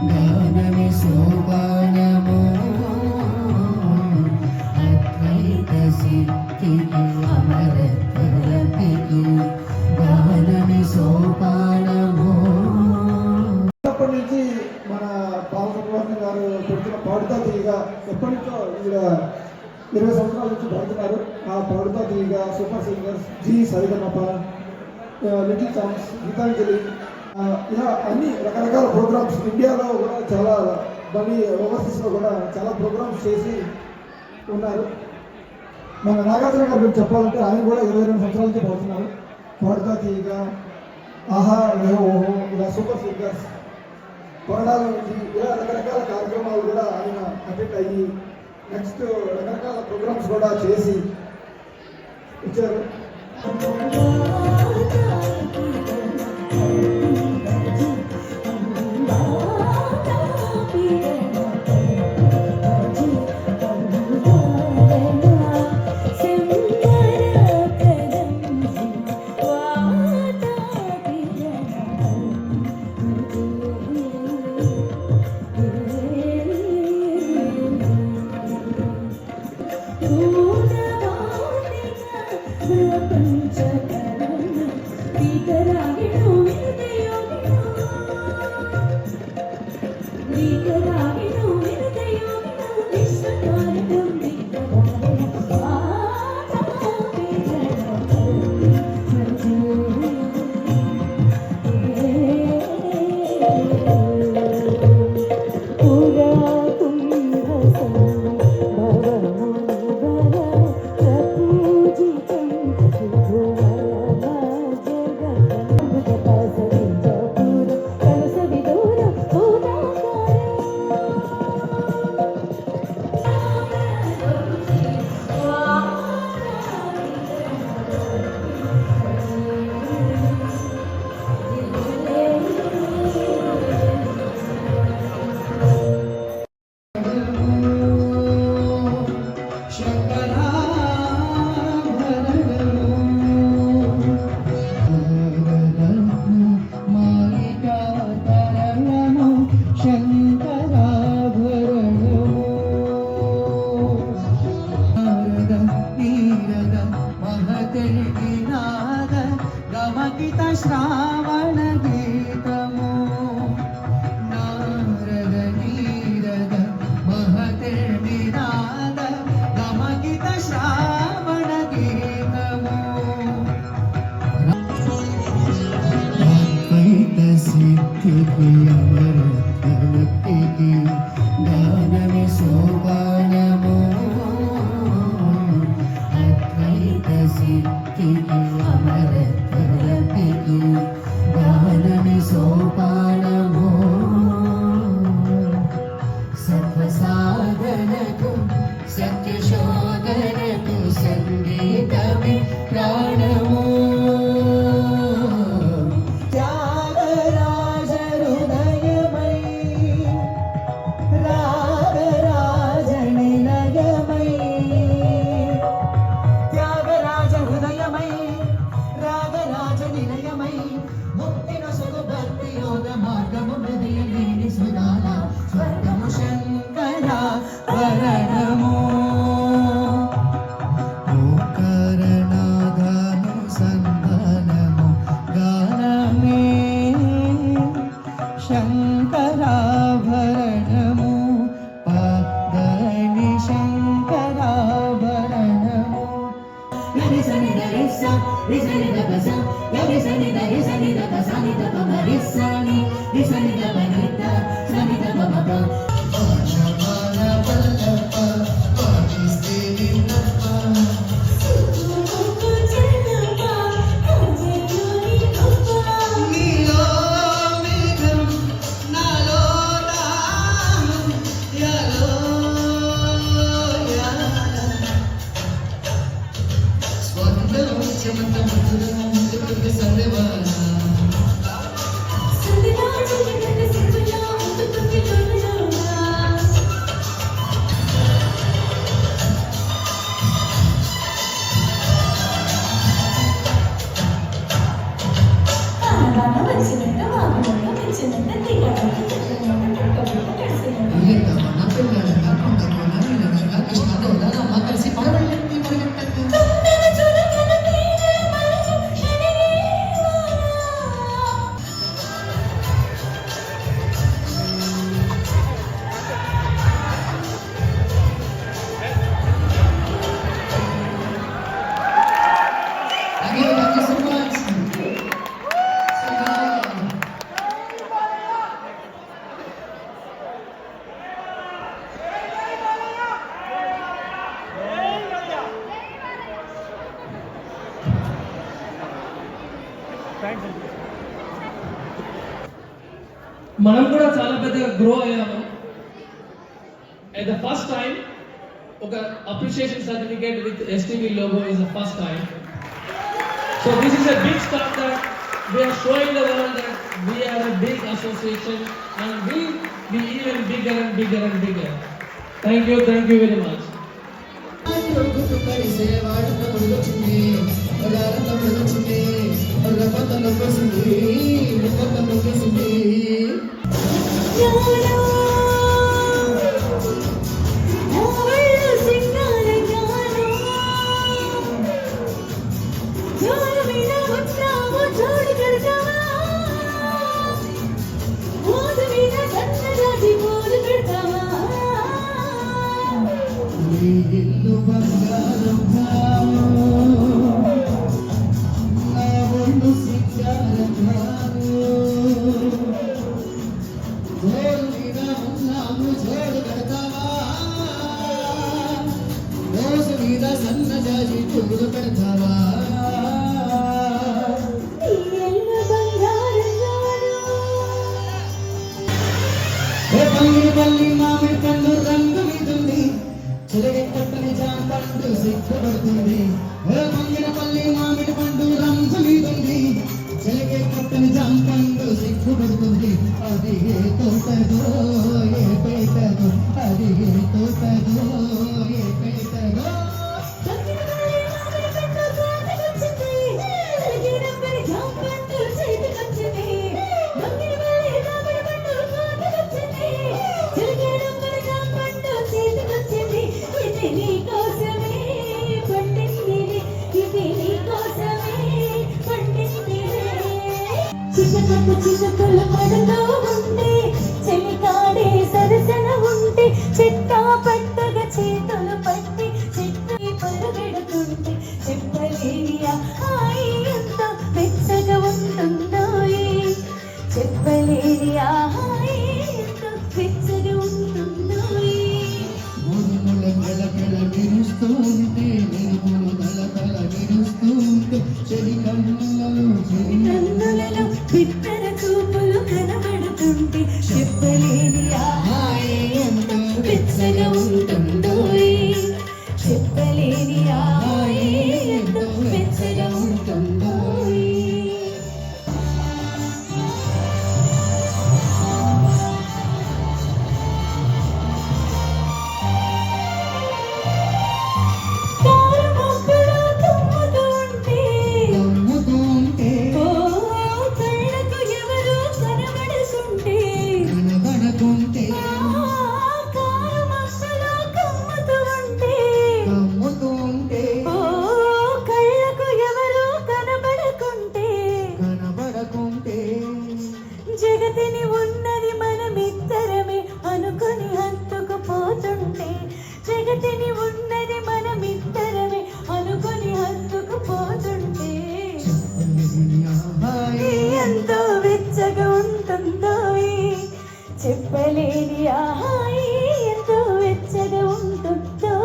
గానమి సోపానము అద్వైత సిద్ధికి అమరత్వలతికి గానమి సోపానము. అప్పటి నుంచి మన బాలసుబ్రహ్మణ్యం గారు పెట్టిన పాడుతా తీయగా ఎప్పటి నుంచో ఇక్కడ 20 సంవత్సరాల నుంచి పాడుతున్నారు. ఆ Padutha Theeyaga super singers Zee Saregamapa, little champs, Geethanjali, ఇలా అన్ని రకరకాల ప్రోగ్రామ్స్ ఇండియాలో కూడా చాలా మళ్ళీ ఓవర్సీస్లో కూడా చాలా ప్రోగ్రామ్స్ చేసి ఉన్నారు. మన నాగార్జున గారి గురించి చెప్పాలంటే ఆయన కూడా 22 సంవత్సరాల నుంచి పాడుతున్నారు. పాడుతా తీయగా, ఆహా ఓహో, ఇలా సూపర్ సింగర్స్, కొరడాల నుంచి ఇలా రకరకాల కార్యక్రమాలు కూడా ఆయన అటెండ్ అయ్యి నెక్స్ట్ రకరకాల ప్రోగ్రామ్స్ కూడా చేసి ఇచ్చారు. గమకిత శ్రావణ గీతము నారద నీరద మహతే నినాద గమకిత శ్రావణ గీతము అద్వైత సిద్ధికి అమరత్వలతికి గానమి సోపానము అద్వైత సిద్ధికి అమరత్వలతికి గానమి సోపానము సత్వసాధనకు సత్యశోధనకు సంగీతమే ప్రాణము త్యాగరాజ హృదయమై రాగరాజ నిలయమై త్యాగరాజ హృదయమై రాగరాజ నిలయమై ముక్తి నొసగు భక్తి యోగ మార్గము హృదయ లేని సుధాల స్వర్గము Shankara వరణము ఓంకారనాదాను సంధానము గానమే శంకరాభరణము పద్దని శంకరాభరణము Yari sani da risa, risani da basa, yari sani da risani da basani da pama risani, risani da banita, sani da pama. Shamana pallappa, pakistevi nappa. Nilo megam, nalo dam, yalo yala. స్వర్గం చెమట మధురం జగత్ సందేవాన సందేవాన జగత్ సందేవాన మనం కూడా చాలా పెద్దగా grow అయ్యాము. At the first time, ఒక appreciation certificate with STV logo is the first time. So this is a big start that we are showing the world that we are a big association and will be even bigger and bigger and bigger. Thank you very much. పల్లి మామిడి పండు రంగు మీదుంది చిలక కొట్టని జాంపండు సిగ్గుపడుతుంది. మంగినపల్లి మామిడి పండు రంగు మీదుంది చిలక కొట్టని జాంపండు సిగ్గుపడుతుంది. అది ఏ తోటదో ఏ పేటదో, అది ఏ తోటదో ఏ పేటదో. చిన్నకుల పడుతూ ఉంటే చెలికాడే సరసన ఉంటే చెట్టా పట్టగా చేతులు పట్టి చెట్టు పరుగెడుతుంటే చెప్పలేనియా హాయి ఎంత వెచ్చగా ఉంటుందో, చెప్పలేనియా హాయి ఎంత వెచ్చగా ఉంటుందో. మెరుస్తుంటే మెరుగులు తల మెరుస్తుంటే కన్నులలో బిత్తర చూపులు కనబడుతుంటే చెప్పలేని హాయి ఎంత వెచ్చగా ఉంటుందో, చెప్పలేని హాయి ఎంత వెచ్చగా ఉంటుందో. జగతిని ఉన్నది మనమిద్దరమే అనుకుని హత్తుకుపోతుంటే, జగతిని ఉన్నది మనమిద్దరమే అనుకుని హత్తుకుపోతుంటే ఎంతో వెచ్చగా ఉంటుందో, చెప్పలేని హాయి ఎంతో వెచ్చగా ఉంటుందో.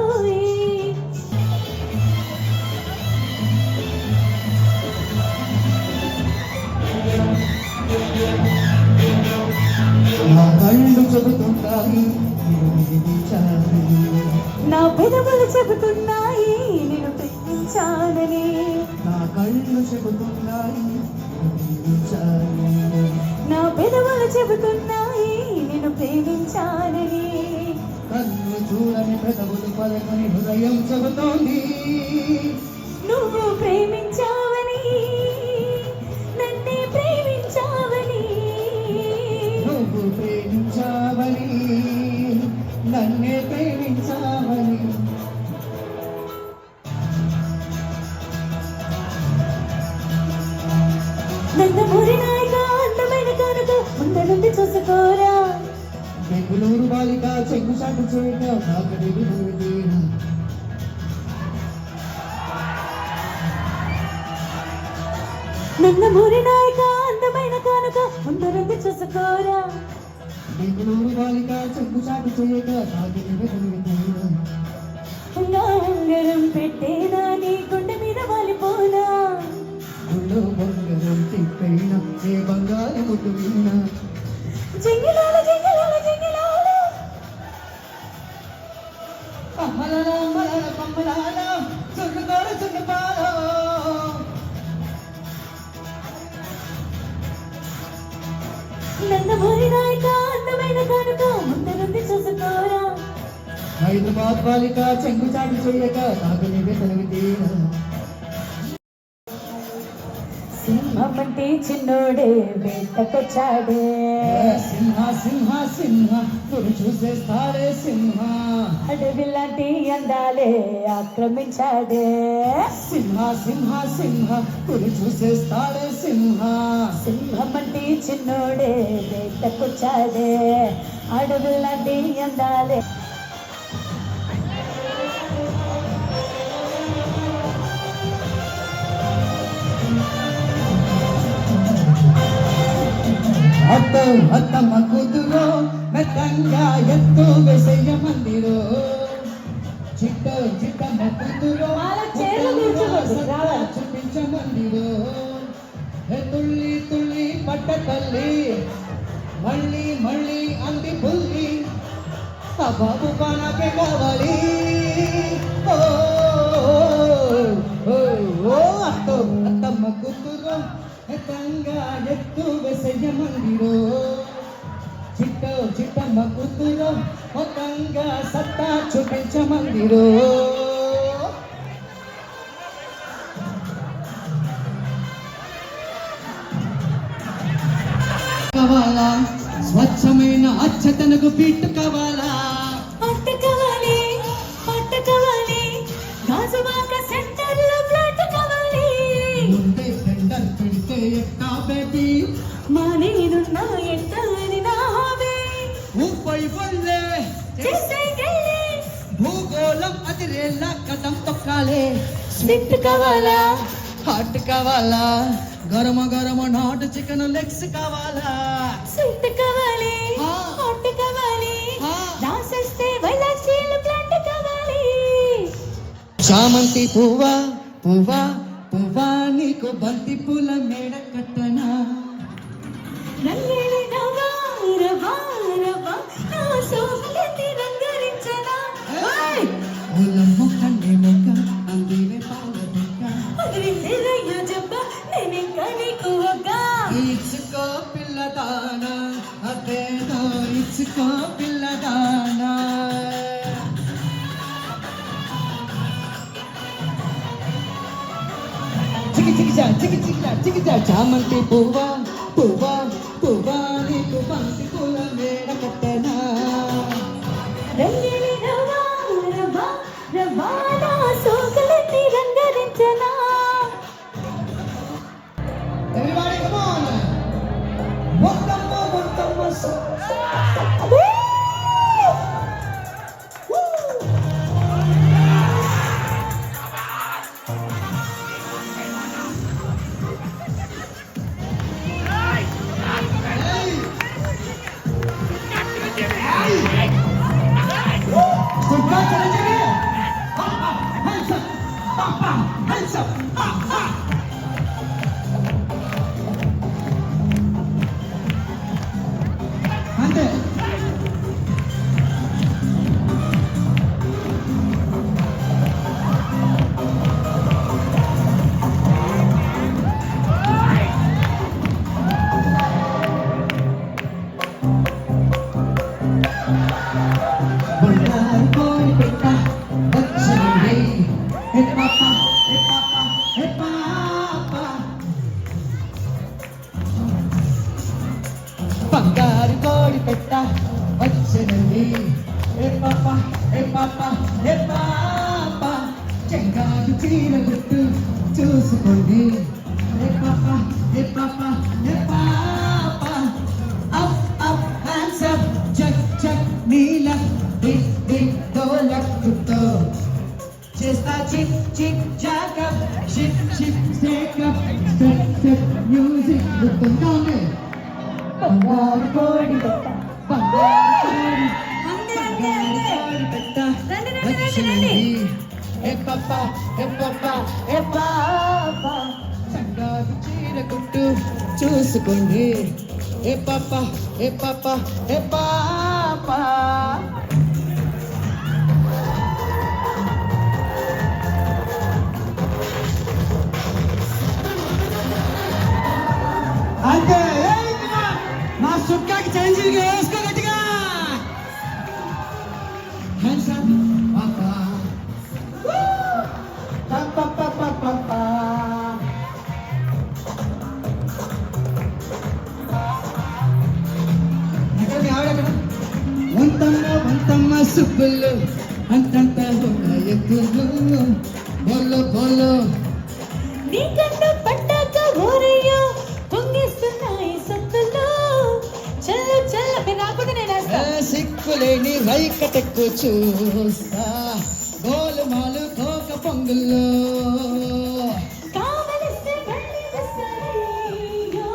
నా కళ్ళు చెబుతున్నాయి నా పెదవులు చెబుతున్నాయి నేను ప్రేమించానని, నా కళ్ళు చెబుతున్నాయి నా పెదవులు చెబుతున్నాయి నేను ప్రేమించానని. కళ్ళు చూడని పెదవులు పలకని హృదయం చెబుతోంది నువ్వు ప్రేమించావని, నన్నే ప్రేమించావని, నువ్వు ప్రేమించావని నన్నే ప్రేమించావని. నందమూరి నాయక అందమైన కనుక ముందు నుండి చూసుకోరా. బెంగుళూరు బాలిక చెంగు చాటు చేయక నాకడి నందమూరి నాయక అందమైన కనుక ముందు నుండి చూసుకోరా. బెంగుళూరు బాలిక చెంగు చాటు చేయక నాకడి ఉంగరం పెట్టేనా నీ గుండె మీద వాలిపోనా, గుండె బంగారం తిప్పైనా ఏ బంగారు ముట్టు విన్నా, జింగిలాల జింగిలాల జింగిలాల అమ్మలాల అమ్మలాల కమ్మలాల చుట్టుకోడ చుట్టుపాలో నందమూరి నాయక అందమైన కనుక ముందరుంది చూసుకోరా హైదరాబాద్ బాలిక చెంగు చాటు చేయక నాకు నీవే తొలగితేనా సింహం అంటే చిన్నోడే వేటకొచ్చాడే సింహ సింహ సింహ గురు చూసేస్తాడే సింహ అడవిలాంటి అందాలే ఆక్రమించాడే సింహ సింహ సింహ గురు చూసేస్తాడే సింహ సింహం అంటే చిన్నోడే వేటకొచ్చాడే అడవిలాంటి అందాలే అత్తో అత్తమ్మ కూతురు మెత్తంగా ఎత్తు వేసయ్య మందిరో చిట్టో చిట్టమ్మ కూతురు వాళ్ళ చీరలు తీర్చవద్దు, రావాలి. చూపించమందిరో తుళ్ళి తుళ్ళి పట్ట తల్లి మళ్ళీ మళ్ళీ అంది పుల్లి ఆ బాబు నాకే కావాలి ఓ ఓ ఓ అత్తో అత్తమ్మ కూతురు మెత్తంగా ఎత్తు వేసయ్య మందిరో చిట్టో చిట్టమ్మ కూతురు మొత్తంగా సత్తా చూపించమందిరో కావాలా స్వచ్ఛమైన అచ్చతనకు పీటు కావాలా పట్టుకోవాలి పట్టుకోవాలి గాజువాక సెంటర్లో ఫ్లాట్ కావాలి ముందే టెండర్ పెడితే ఎట్టా బేబీ మా నేనున్నా ఎట్టని నా హాబీ ఊపై వల్లే చేసేకెళ్ళి భూగోళం అదిరేలా కదం తొక్కాలే స్విఫ్ట్ కావాలా హాట్ కావాలా గరమ గరమ నాటు చికెన్ లెగ్స్ కావాలా స్విఫ్ట్ కావాలి ఆ. హాట్ కావాలి ఆ. దాసేస్తే వైలాక్సీలు ప్లాంట్ కావాలి చామంతి పువ్వా పువ్వా పువ్వా నీకు బంతి పూల మేడ కట్టనా రంగేలి నవ్వా రవ్వా రవ్వా నా సోకులెత్తి రంగరించనా ఓయ్ పూలమ్మ కన్నే మొక్క అందివే పాల బొక్క అదిరిందే రయ్య జబ్బ నేనింకా నీకు ఒగ్గా ఇచ్చుకో పిల్లదానా అదేదో ఇచ్చుకో పిల్లదానా చికిచా చామంతి పువ్వా పువ్వా పువ్వా నీకు బంతి పూల మేడ కట్టనా రంగేలి రవ్వా రవ్వా రవ్వా నా సోకులెత్తి రంగరించనా Everybody, come on! One more, so. Hands up! అంతే బంగారు కోడి పెట్ట వచ్చింది హే పాప హే పాప హే పాప బంగారు కోడి పెట్ట వచ్చింది హే పాప హే పాప హే పాప చెంగారు చీర గుట్టు చూసుకోండి హే పాప హే పాప హే పాప అప్ అప్ హ్యాండ్స్ అప్ చక్ చక్ నీల దిక్ దిక్ డోలక్కుతో చేస్తా చిక్ చిక్ జాకప్ షిప్ షిప్ స్టేకప్ స్టెప్ స్టెప్ మ్యూజిక్ గుర్తుంటామే బంగారు కోడి పెట్ట బంగారు అందే అందే అందే కోడి పెట్ట రండి, రండి, రండి, వచ్చింది రండి. ఏ పాప ఏ పాప ఏ పాప సంగారు చీర గుట్టు చూసుకోండి ఏ పాప ఏ పాప ఏ పాప అంతే మా సుక్కాకి చేంజ్ వేసుకో గట్టిగా వంతమ్మ సుబ్బులు అంతంత ఎత్తులు బోలో బోలో నీ కన్ను పట్టాక ఊరయ్యో పొంగిస్తున్నాయి సత్తులు చల్ల చల్ల మీరు రాకుండా నేను వేస్తా సిక్కులేని రైకటెక్కు చూస్తా గోలుమాలు కోక పొంగుల్లో కావలిస్తే పల్లి వస్తాయ్యో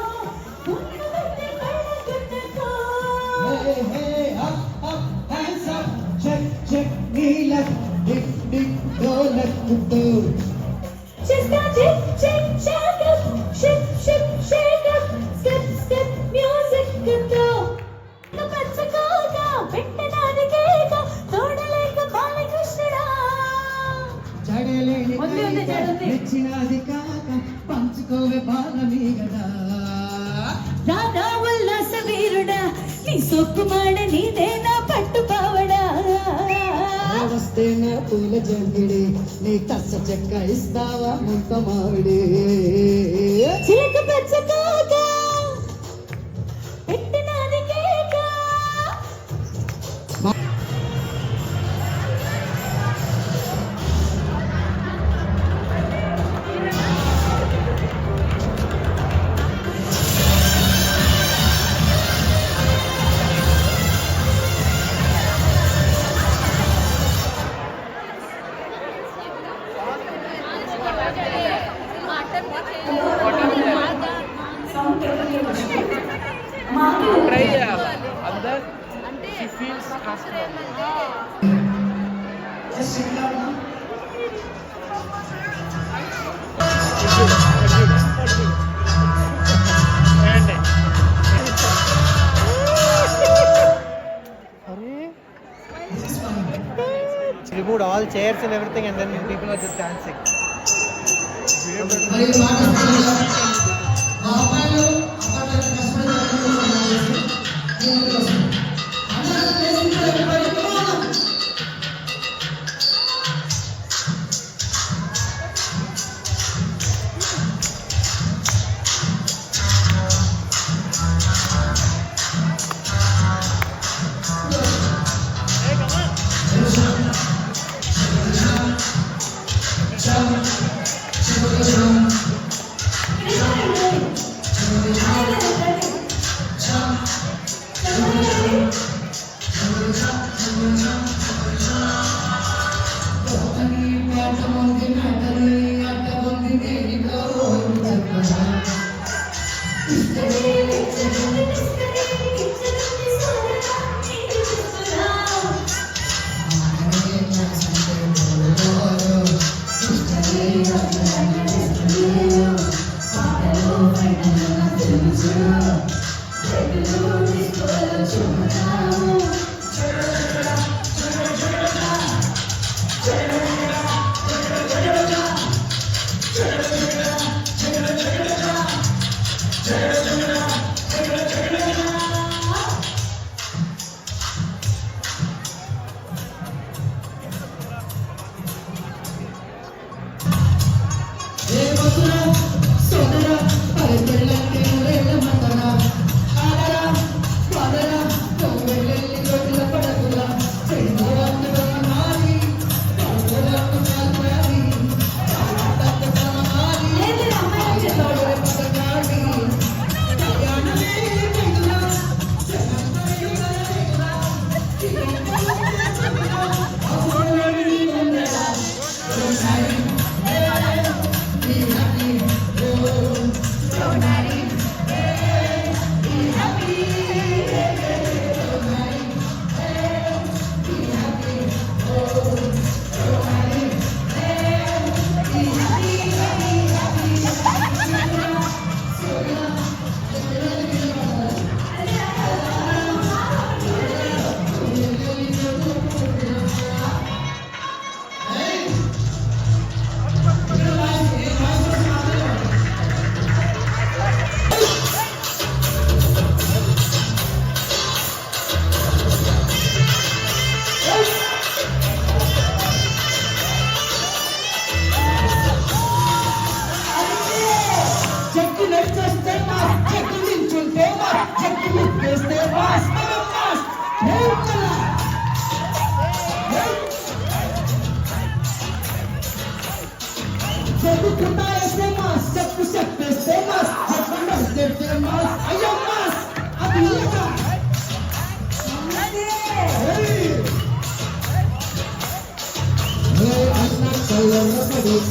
ఉన్నదంటే కళ్ళకున్నకో Just a tick, tick, shake up, shake, shake, shake up, step, step, music control. The Pachakota, Pettanadi Keka, Todaleka Balakrishna. నచ్చినది కాక పంచుకోవే బాలమీ గదా రాధా ఉల్లాస వీరుడా నీ సొక్కుమాడ నీదేనా పట్టు పావడా వస్తే నా పూల జంగిడి నీ తస్స చెక్క ఇస్తావా ముంత మావిడి చిలక పచ్చకాక పెట్టినది కేక ట్రై చేయాలి అందర్ she feels Removed all chairs and everything, and then people are just dancing.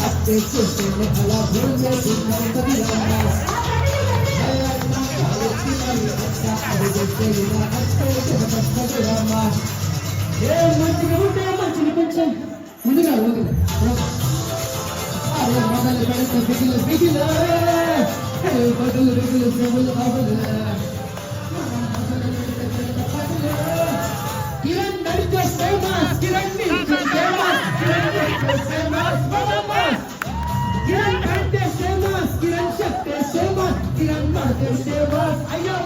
అట్టే చేస్తే అలా భూమి మంచిగా కొంచెం ముందుగా మొదలు పెడితే బిగిలు బిగిలు బదులు బిగులు చెవులు అవలు కిరణ్ నడిచే ఫేమస్ కిరణ్ ఫేమస్ కిరణ్ అంటే ఫేమస్ కిరణ్ చెప్తే ఫేమస్ కిరణ్ మాటే ఫేమస్ అయ్యో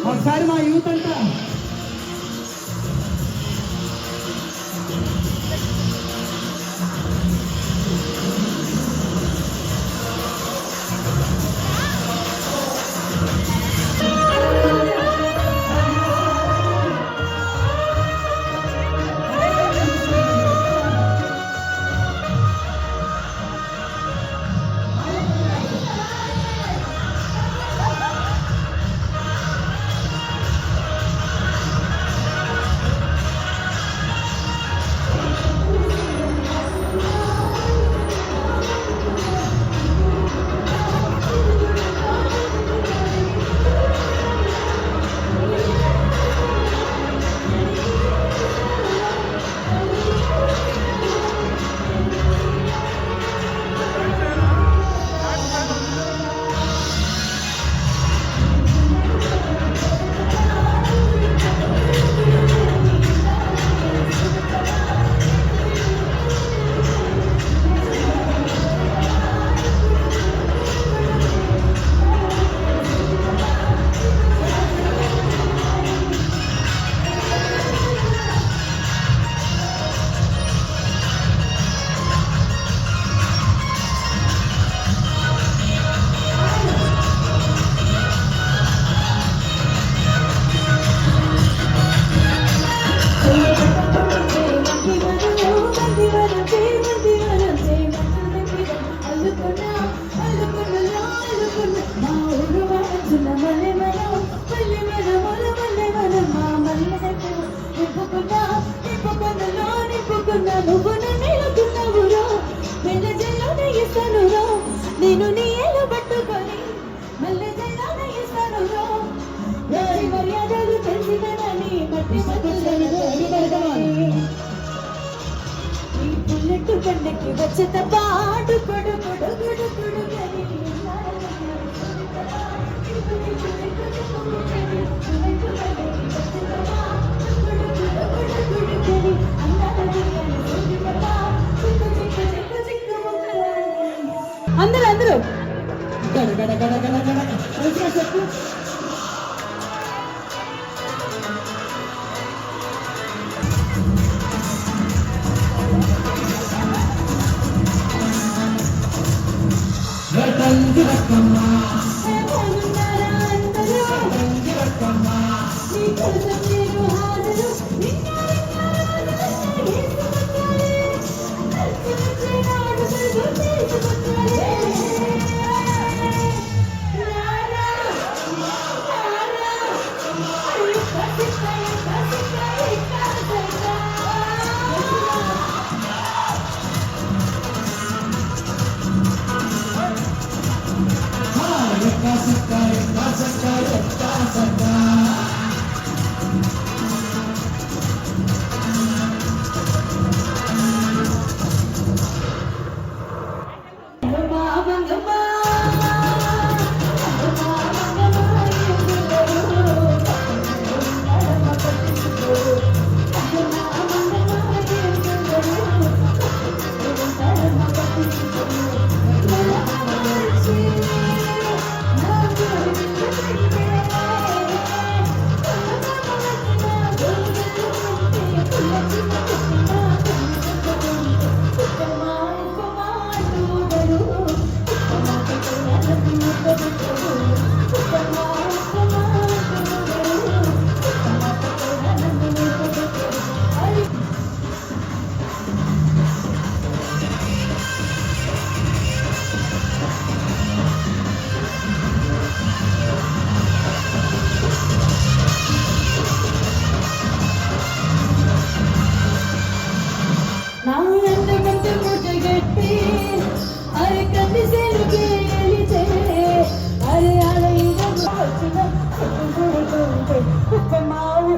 ఒకసారి మా యూత్ అంతా నేను నీ ఏలు పట్టుకొని మళ్ళీ జల్లానే ఇస్తాను మర్యాదలు తెలిసినని మట్టి ఈ పుల్లెట్టు పండకి వచ్చే పాడు కొడు కొడు కొడు కొడు అందరూ అందరూ గడ గడ గడ గడ గడ చెప్పు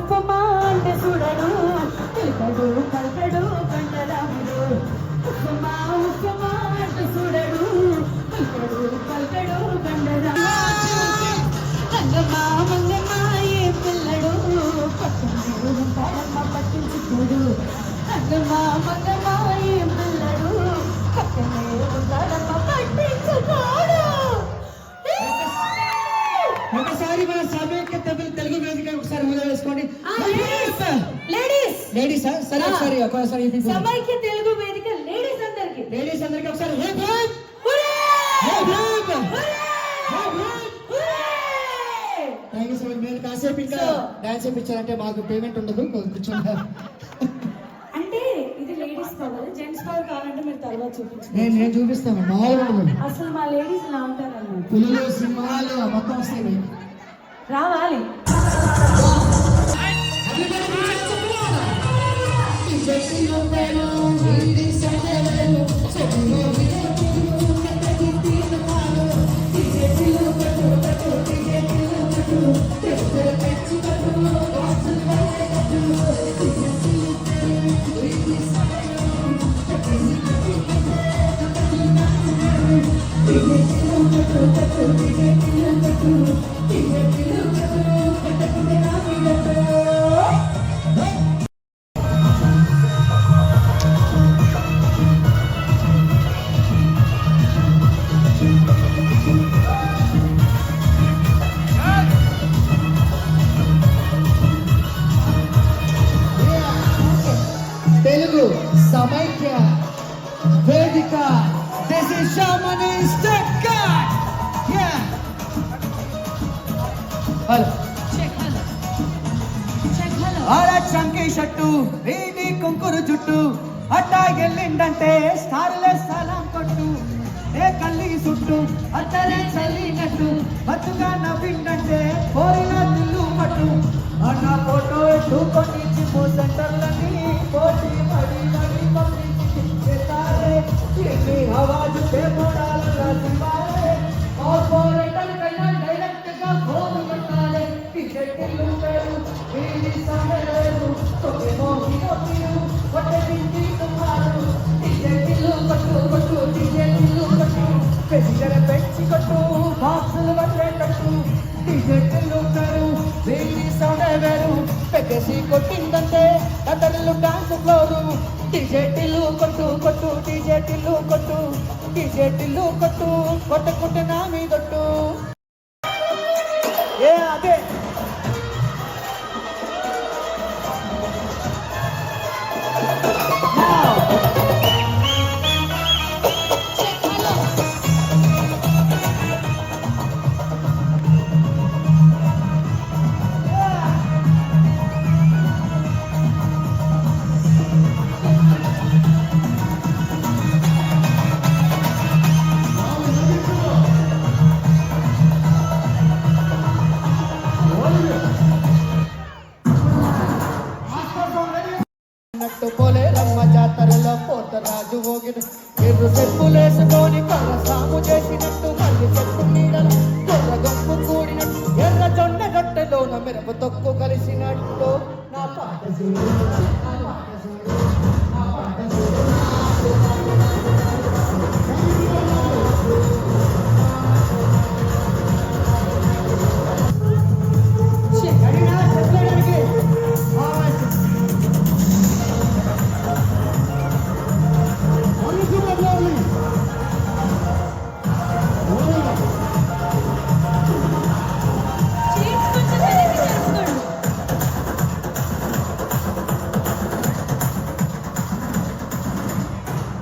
ఉప్పమా అంటే చూడడు తెలుపడు పలకడు కండరాముడు ఉప్పమా ఉప్పమా అంటే చూడడు తెలుపడు పలకడు కండరాముడు రంగమా మంగమా ఏ పిల్లడు పట్టుడు ఉంటాడమ్మ పట్టించుకోడు రంగమా మంగమా ఏ పిల్లడు పక్కనే ఉంటాడమ్మ పట్టించుకోడు. ఒకసారి మన సమైక్య తెలుగు వేదిక ఒకసారి మొదలు వేసుకోండి. లేడీస్ లేడీసా? సరే ఒకసారి ఒకసారి సమైక్య తెలుగు వేదిక లేడీస్ అందరికి ఒకసారి థ్యాంక్ యూ సో మచ్. మీరు కాసేపు ఇంకా డాన్స్ చేయించారంటే మాకు పేమెంట్ ఉండదు, కూర్చోండి. అంటే ఇది లేడీస్ పవర్, జెంట్స్ పవర్ కావాలంటే మీరు తర్వాత చూపించండి. నేను చూపిస్తాను. మామూలు అసలు మా లేడీస్ ఇలా ఉంటారు అన్నమాట. పులులు సింహాలు మొత్తం వస్తాయి. రావాలి. తెలుగు సమైక్య వేదిక. This is Shamani Stakkat. Yeah. Hello ఆరా చంకీ షట్టు వీధి కుంకురు జుట్టు అట్టా ఎల్లిండంటే స్టార్లే సలాం కొట్టు ఏ కల్లి సుట్టు అట్టలే చల్లినట్టు బతుగా నవ్విండంటే కోరిన దిల్లు పట్టు అన్న ఫోటో ఎట్టుకొని జిమ్ సెంటర్లని పోటీ పడి మడి పంపించారే ఇది ఆవాజ్ పే మోడాల దివారే కార్పొరేటర్ కైనా డైరెక్ట్ గా ఫోన్ కొట్టాలి టికెట్లు పేరు వీడి సమరేరు తొమ్మిది మోహినోపిరు వడ్డీ తుమారు టికెట్లు కొట్టు కొట్టు టికెట్లు కొట్టు పెసిగర పెంచి కొట్టు బాక్సులు వదిలేటట్టు టికెట్లు పేరు వీడి సమరేరు పెగసి కొట్టిందంటే కదర్లు డాన్స్ ఫ్లోరు టికెట్లు కొట్టు కొట్టు టికెట్లు కొట్టు టికెట్లు కొట్టు కొట్టుకుంటే నా మీదొట్టు ఏ అదే పోలేరమ్మ జాతరలో పోతరాజు ఓగిన ఎర్రు చెప్పులేసుకొని కర్ర సాము చేసినట్టు మళ్ళీ చెట్టు నీడలు కొర్ర గొంపు కూడినట్టు ఎర్ర జొండ రొట్టెలోన మిరప తొక్కు కలిసినట్టు నా పాట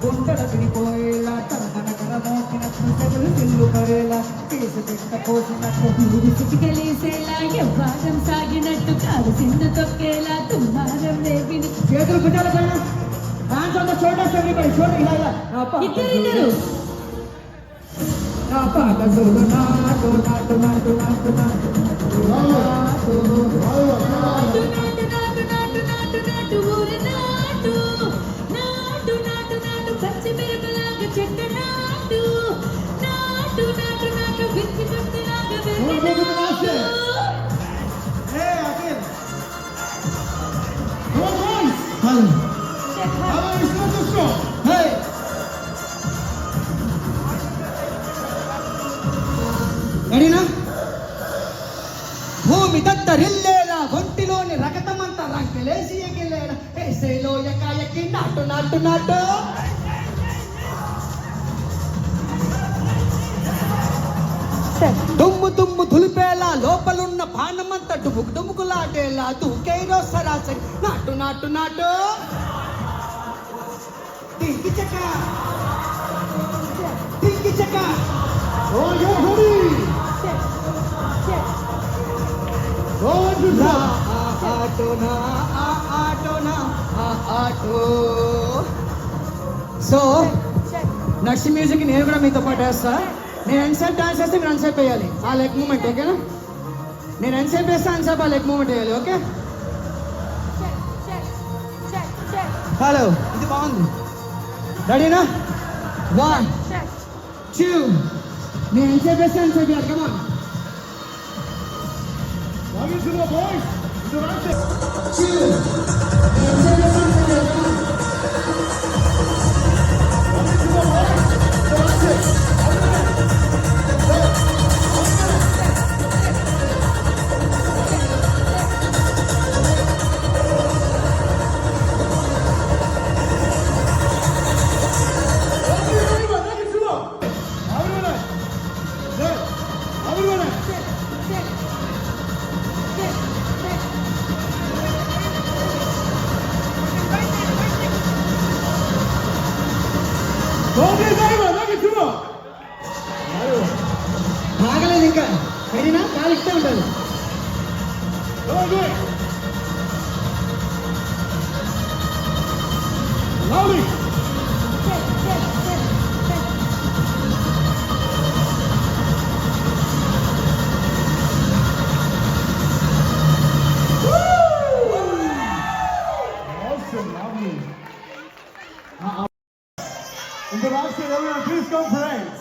గుంటల తిరిగిపోయేలా తన కర మోసినట్టు చెవులు తిల్లు కరేలా కేసు తిట్ట కోసినట్టు చిటికలేసేలా ఎవ్వారం సాగినట్టు కాలు సింధు తొక్కేలా తుమ్మారం రేగిన చేతులు గుడ్డల పైన hands on the shoulders everybody shoulder ఇలా ఇద్దరు నా పాట చూడు నాటు నాటు నాటు నాటు నాటు నాటు ఊరి నాటు నాటు నాటు నాటు పచ్చి మిరపలాగా చెట్ట నాటు నాటు నాటు నాటు విచ్చి పచ్చిలాగా ఏ అఖిల్ భూమి దద్దరిల్లేలా ఒంటిలోని రగతమంతా రంకెలేసి ఎగిలేడా ఏసేలో ఎక్కి నాటు నాటు నాటు దుమ్ము దుమ్ము దులిపేలా లోపలున్న పానమంతా డుముకు డుముకులాడేలా దూకేరో సరాసరి నాటు నాటు నాటు టింకి చెక్క టింకి చెక్క ఓ యో హోరీ నా ఆటో సో నర్సి మ్యూజిక్ నేను కూడా మీతో పాటు వేస్తా నేను ఎన్సేపు డాన్స్ చేస్తే మీరు అన్సేపు వేయాలి ఆ లెగ్ మూమెంట్ ఓకేనా నేను ఎన్సేపు వేస్తే అన్సేపు ఆ లెగ్ మూమెంట్ వేయాలి ఓకే హలో ఇది బాగుంది రెడీనా 1 2 నేను ఎన్సేపు వేస్తే అన్సేపు వేయాలి కమాన్ ఆగలేదు ఇంకా సరేనా కాలు ఇష్టం ఉంటుంది Please come friends.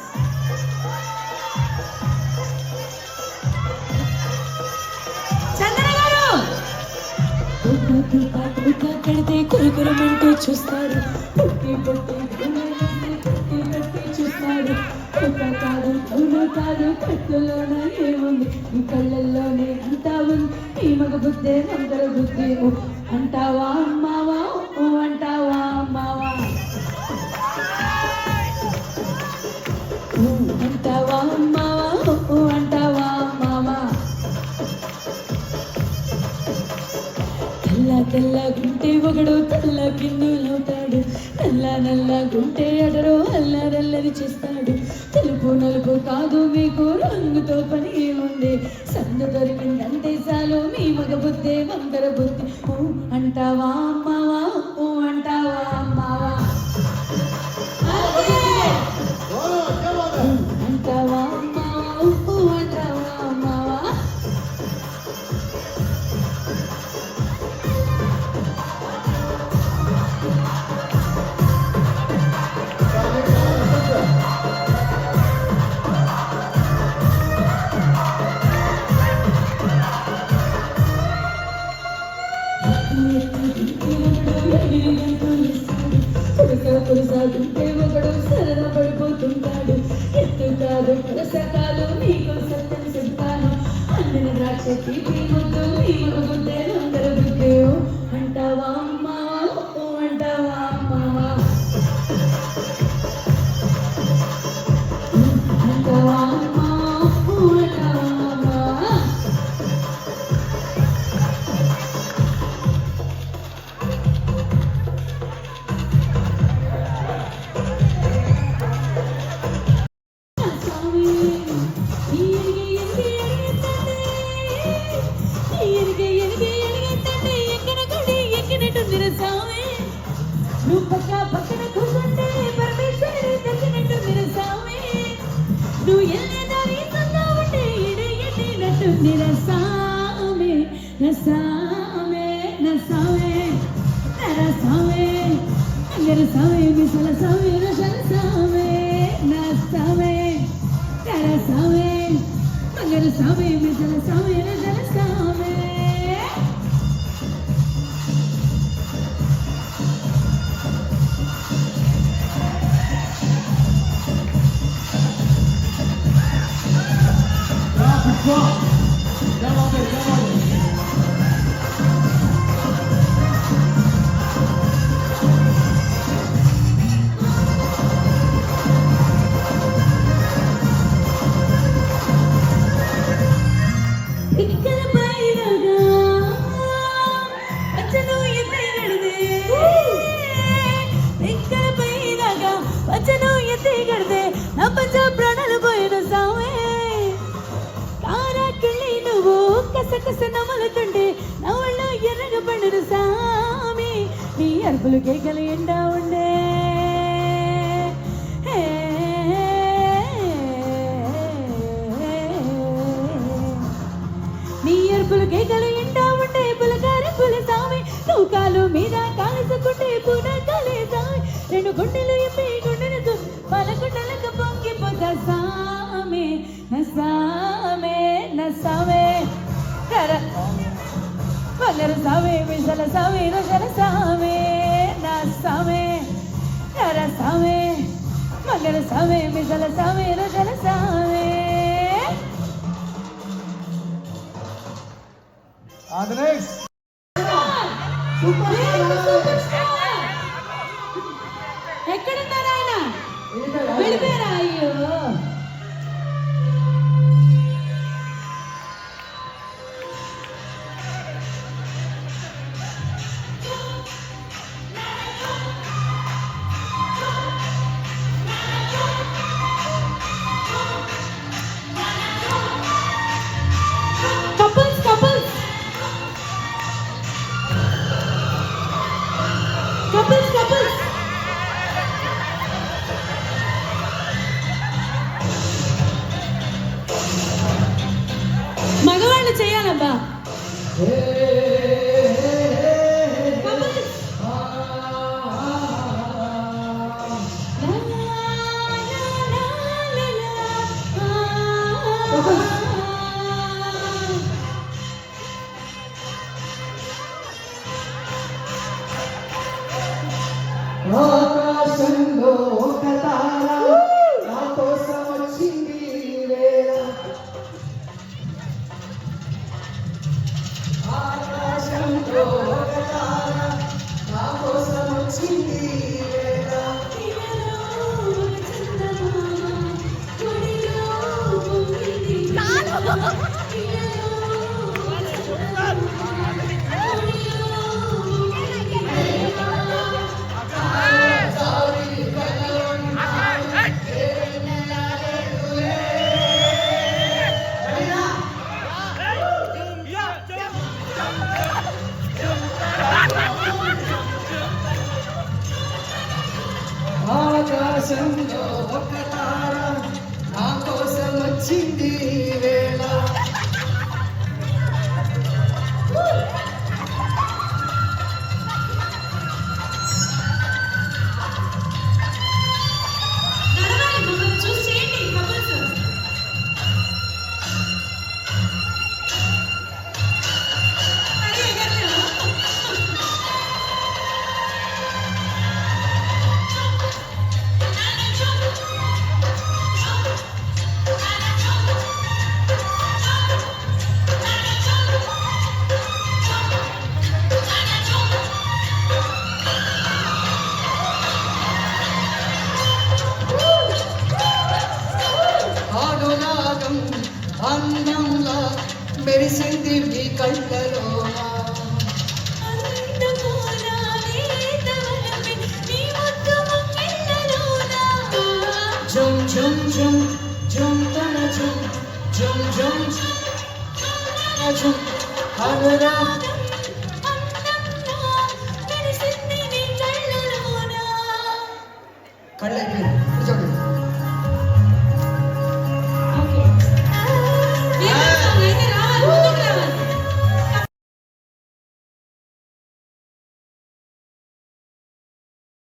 చందన గారు కడితే కురుకురమంటూ చూస్తారు పుట్టి పుట్టి పుట్టి చూస్తారు కాదు అవును కాదు కట్టులోన ఏముంది ఈ కళ్ళల్లోనే అంతా ఉంది ఈ మగ బుద్ధే మందర బుద్ధి అంటావా అమ్మావా ఓ అంటావా అమ్మావా అంటావా అమ్మావా ఓ అంటావా అమ్మావా తెల్ల తెల్లగుంటే ఒకడు తెల్ల కిన్నులవుతాడు నల్ల నల్లగుంటే అడరో అల్లరల్లరి చేస్తాడు తెలుపు నలుపు కాదు మీకు రంగుతో పని ఉంది సందు దొరికిందంటే చాలు మీ మగ బుద్ధే వంకర బుద్ధి ఓ అంటావా అమ్మావా ఓ అంటావా అమ్మావా అంటావా అమ్మావా ఓ అంటావా అమ్మావా పురుసాదుంటే ఒకడు సరద పడిపోతుంటాడు ఎత్తు కాదు పురసకాలు మీకు సత్యం చెప్తాను అందిన ద్రాక్ష తీపి ముద్దు మీ మగుద్దే అందర బుద్ధి అంటావా అమ్మావా ఓ అంటావా అమ్మావా అంటావా అమ్మావా ఓ అంటావా అమ్మావా నువ్వు పక్కన కూర్చుంటే పరమేశ్వరుడు దర్శనట్టు నిరసామే నువ్వు ఎల్లదారి సొంతా ఉంటే ఇడయటినట్టు నిరసామే నసామే నసామే నరసామే నరసామే మిసల సామే నసలసామే నసామే నరసామే నరసామే మిసల సామే నసలసామే Drop. ఇక్కడ పైనగా అచ్చను ఎత్తిగడదే ఇక్కడ పైనగా అచ్చను ఎత్తిగడదే నా పంచ ప్రాణాలు పోయిన సామే కారాకిళ్ళి నువ్వు కసకస నమలుతుంటే నా ఒళ్ళు ఎర్రగా పండును సామి నీ అరుపులు కేకలు ఎండా ఉండే నీ అరుపులు కేకలు ఎండా ఉండే పులకారి పుల సామి నువ్వు కాలు మీద కాలుసుకుంటే పూన కాలే సామి రెండు గుండెలు ఎప్పి గుండెను పలకుండలకు పొంగిపోతా సామి నసామే నసామే కర పల్లెరు సామే విజల సామే రజల సామే నసామే కర సామే మల్లెరు సామే విజల సామే రజల సామే ఎక్కడున్నారు ఆయన వెళ్ళిపోయారా అయ్యో కపుల్స్ కపుల్స్ కపుల్స్ కపుల్స్ మగవాళ్ళు చేయాలబ్బా Couples. La, la, la, la, la. ఆకాశంలో ఒక తార నా కోసం వచ్చింది వేళ ఆకాశంలో ఒక తార నా కోసం వచ్చింది వేళ ఆకాశంలో ఒక తార నా కోసం వచ్చింది వేళ అనురాగం అందంలా మెరిసింది మీ కళ్ళలోన జుమ్ జుమ్ జుమ్ జుమ్ తన జుమ్ జుమ్ జుమ్ జుమ్ అనురాగం